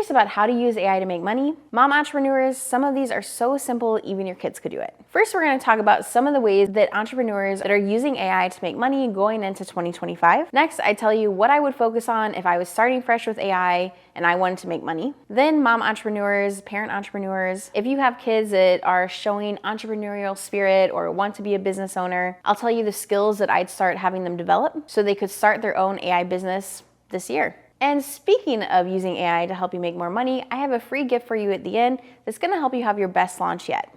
Curious about how to use AI to make money? Mom entrepreneurs, some of these are so simple, even your kids could do it. First, we're going to talk about some of the ways that entrepreneurs that are using AI to make money going into 2025. Next, I tell you what I would focus on if I was starting fresh with AI and I wanted to make money. Then mom entrepreneurs, parent entrepreneurs, if you have kids that are showing entrepreneurial spirit or want to be a business owner, I'll tell you the skills that I'd start having them develop so they could start their own AI business this year. And speaking of using AI to help you make more money, I have a free gift for you at the end that's going to help you have your best launch yet.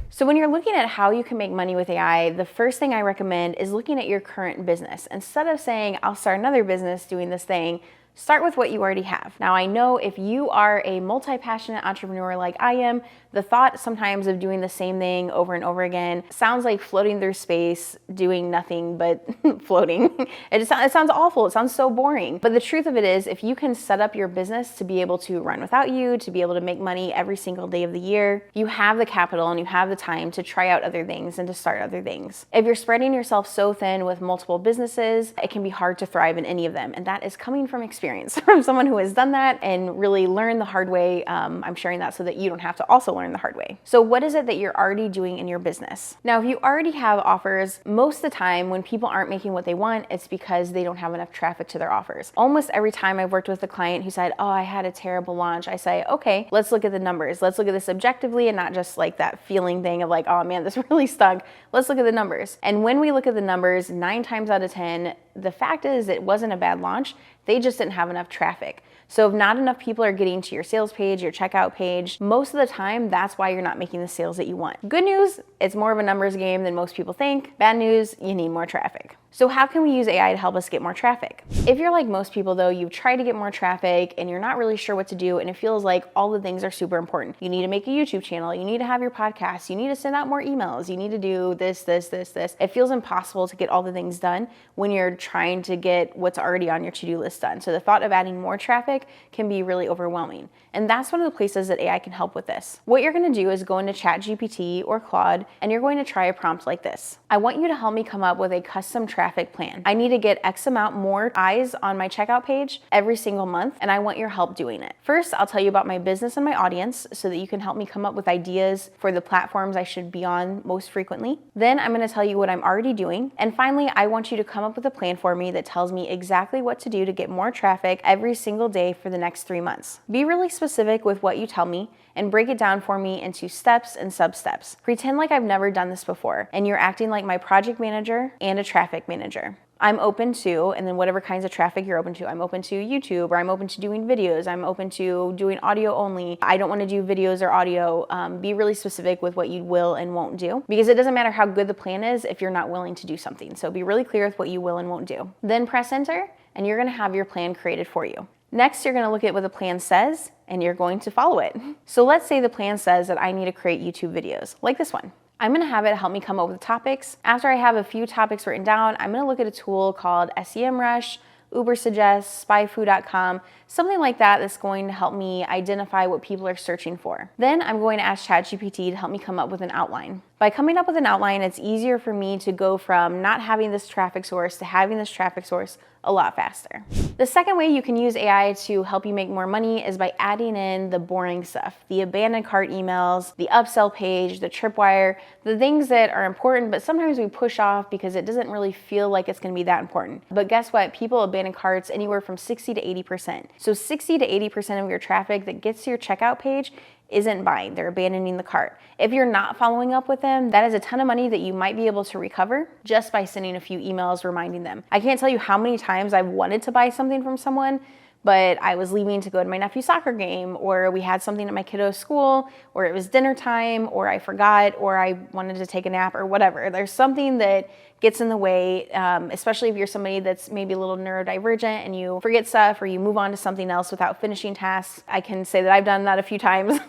So when you're looking at how you can make money with AI, the first thing I recommend is looking at your current business. Instead of saying, I'll start another business doing this thing, start with what you already have. Now, I know if you are a multi-passionate entrepreneur like I am, the thought sometimes of doing the same thing over and over again sounds like floating through space, doing nothing but floating. It sounds awful. It sounds so boring. But the truth of it is, if you can set up your business to be able to run without you, to be able to make money every single day of the year, you have the capital and you have the time to try out other things and to start other things. If you're spreading yourself so thin with multiple businesses, it can be hard to thrive in any of them. And that is coming from experience, from someone who has done that and really learned the hard way. I'm sharing that so that you don't have to also learn the hard way. So what is it that you're already doing in your business? Now, if you already have offers, most of the time when people aren't making what they want, it's because they don't have enough traffic to their offers. Almost every time I've worked with a client who said, oh, I had a terrible launch, I say, okay, let's look at the numbers. Let's look at this objectively and not just like that feeling thing of like, oh man, this really stunk. Let's look at the numbers. And when we look at the numbers, 9 times out of 10, the fact is it wasn't a bad launch. They just didn't have enough traffic. So if not enough people are getting to your sales page, your checkout page, most of the time, that's why you're not making the sales that you want. Good news, it's more of a numbers game than most people think. Bad news, you need more traffic. So how can we use AI to help us get more traffic? If you're like most people though, you've tried to get more traffic and you're not really sure what to do and it feels like all the things are super important. You need to make a YouTube channel, you need to have your podcast, you need to send out more emails, you need to do this. It feels impossible to get all the things done when you're trying to get what's already on your to-do list done. So the thought of adding more traffic can be really overwhelming. And that's one of the places that AI can help with this. What you're gonna do is go into ChatGPT or Claude and you're going to try a prompt like this. I want you to help me come up with a custom traffic plan. I need to get X amount more eyes on my checkout page every single month, and I want your help doing it. First, I'll tell you about my business and my audience so that you can help me come up with ideas for the platforms I should be on most frequently. Then I'm gonna tell you what I'm already doing. And finally, I want you to come up with a plan for me that tells me exactly what to do to get more traffic every single day for the next 3 months. Be really specific with what you tell me and break it down for me into steps and sub-steps. Pretend like I've never done this before and you're acting like my project manager and a traffic manager. I'm open to, and then whatever kinds of traffic you're open to. I'm open to YouTube, or I'm open to doing videos. I'm open to doing audio only. I don't want to do videos or audio. Be really specific with what you will and won't do, because it doesn't matter how good the plan is if you're not willing to do something. So be really clear with what you will and won't do. Then press enter, and you're going to have your plan created for you. Next, you're going to look at what the plan says, and you're going to follow it. So let's say the plan says that I need to create YouTube videos, like this one. I'm gonna have it help me come up with topics. After I have a few topics written down, I'm gonna look at a tool called SEMrush, Ubersuggest, SpyFu.com, something like that that's going to help me identify what people are searching for. Then I'm going to ask ChatGPT to help me come up with an outline. By coming up with an outline, it's easier for me to go from not having this traffic source to having this traffic source a lot faster. The second way you can use AI to help you make more money is by adding in the boring stuff, the abandoned cart emails, the upsell page, the tripwire, the things that are important, but sometimes we push off because it doesn't really feel like it's gonna be that important. But guess what? People abandon carts anywhere from 60 to 80%. So 60 to 80% of your traffic that gets to your checkout page isn't buying, they're abandoning the cart. If you're not following up with them, that is a ton of money that you might be able to recover just by sending a few emails reminding them. I can't tell you how many times I've wanted to buy something from someone, but I was leaving to go to my nephew's soccer game, or we had something at my kiddo's school, or it was dinner time, or I forgot, or I wanted to take a nap, or whatever. There's something that gets in the way, especially if you're somebody that's maybe a little neurodivergent and you forget stuff or you move on to something else without finishing tasks. I can say that I've done that a few times.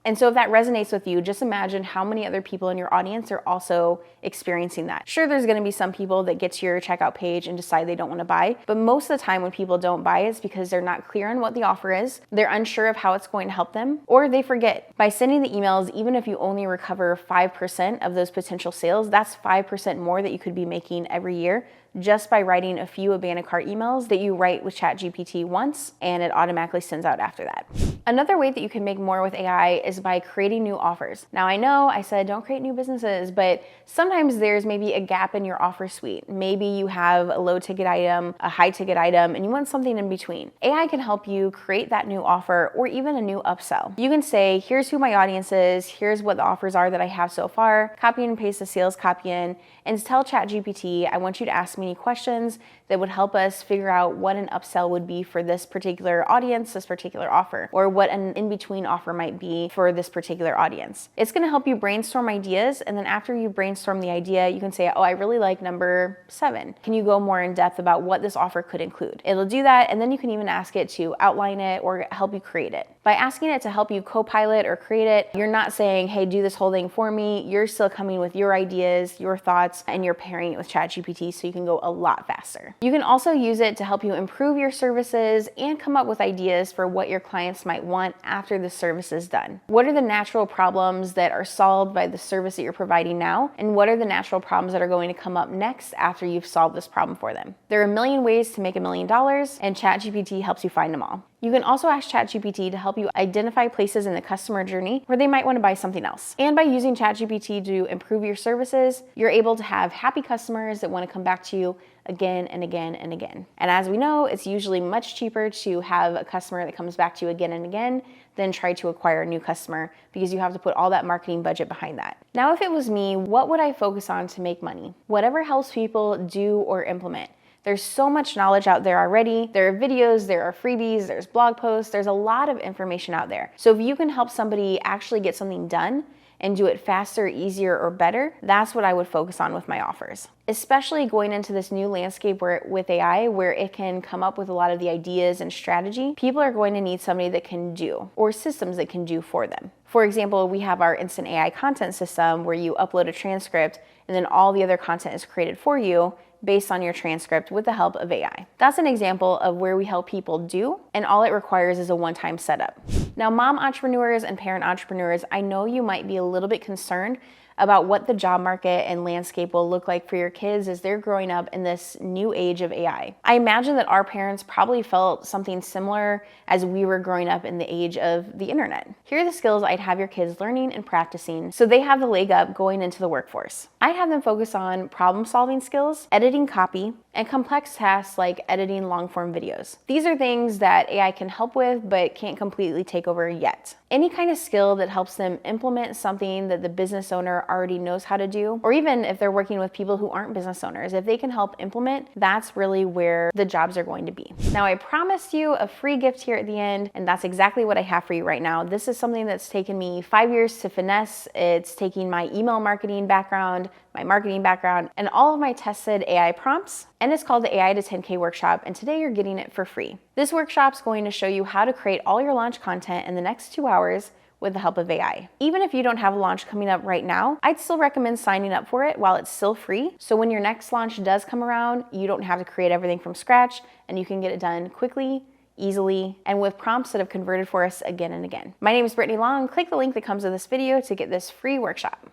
And so if that resonates with you, just imagine how many other people in your audience are also experiencing that. Sure, there's gonna be some people that get to your checkout page and decide they don't wanna buy, but most of the time when people don't buy, it's because they're they're not clear on what the offer is, they're unsure of how it's going to help them, or they forget. By sending the emails, even if you only recover 5% of those potential sales, that's 5% more that you could be making every year just by writing a few abandoned cart emails that you write with ChatGPT once, and it automatically sends out after that. Another way that you can make more with AI is by creating new offers. Now, I know I said don't create new businesses, but sometimes there's maybe a gap in your offer suite. Maybe you have a low ticket item, a high ticket item, and you want something in between. AI can help you create that new offer or even a new upsell. You can say, here's who my audience is, here's what the offers are that I have so far, copy and paste the sales copy in, and tell ChatGPT, I want you to ask me any questions that would help us figure out what an upsell would be for this particular audience, this particular offer, or what an in-between offer might be for this particular audience. It's gonna help you brainstorm ideas, and then after you brainstorm the idea, you can say, oh, I really like number 7. Can you go more in depth about what this offer could include? It'll do that, and then you can even ask it to outline it or help you create it. By asking it to help you co-pilot or create it, you're not saying, hey, do this whole thing for me. You're still coming with your ideas, your thoughts, and you're pairing it with ChatGPT so you can go a lot faster. You can also use it to help you improve your services and come up with ideas for what your clients might want after the service is done. What are the natural problems that are solved by the service that you're providing now? And what are the natural problems that are going to come up next after you've solved this problem for them? There are a million ways to make $1 million, and ChatGPT helps you find them all. You can also ask ChatGPT to help you identify places in the customer journey where they might want to buy something else. And by using ChatGPT to improve your services, you're able to have happy customers that want to come back to you again and again and again. And as we know, it's usually much cheaper to have a customer that comes back to you again and again than try to acquire a new customer, because you have to put all that marketing budget behind that. Now, if it was me, what would I focus on to make money? Whatever helps people do or implement. There's so much knowledge out there already. There are videos, there are freebies, there's blog posts, there's a lot of information out there. So if you can help somebody actually get something done and do it faster, easier, or better, that's what I would focus on with my offers. Especially going into this new landscape with AI, where it can come up with a lot of the ideas and strategy, people are going to need somebody that can do, or systems that can do for them. For example, we have our instant AI content system where you upload a transcript and then all the other content is created for you based on your transcript with the help of AI. That's an example of where we help people do, and all it requires is a one-time setup. Now, mom entrepreneurs and parent entrepreneurs, I know you might be a little bit concerned about what the job market and landscape will look like for your kids as they're growing up in this new age of AI. I imagine that our parents probably felt something similar as we were growing up in the age of the internet. Here are the skills I'd have your kids learning and practicing so they have the leg up going into the workforce. I'd have them focus on problem-solving skills, editing copy, and complex tasks like editing long-form videos. These are things that AI can help with but can't completely take over yet. Any kind of skill that helps them implement something that the business owner already knows how to do, or even if they're working with people who aren't business owners, if they can help implement, that's really where the jobs are going to be. Now, I promised you a free gift here at the end, and that's exactly what I have for you right now. This is something that's taken me 5 years to finesse. It's taking my email marketing background, my marketing background, and all of my tested AI prompts, and it's called the AI to 10K workshop, and today you're getting it for free. This workshop's going to show you how to create all your launch content in the next 2 hours with the help of AI. Even if you don't have a launch coming up right now, I'd still recommend signing up for it while it's still free. So when your next launch does come around, you don't have to create everything from scratch, and you can get it done quickly, easily, and with prompts that have converted for us again and again. My name is Brittany Long. Click the link that comes with this video to get this free workshop.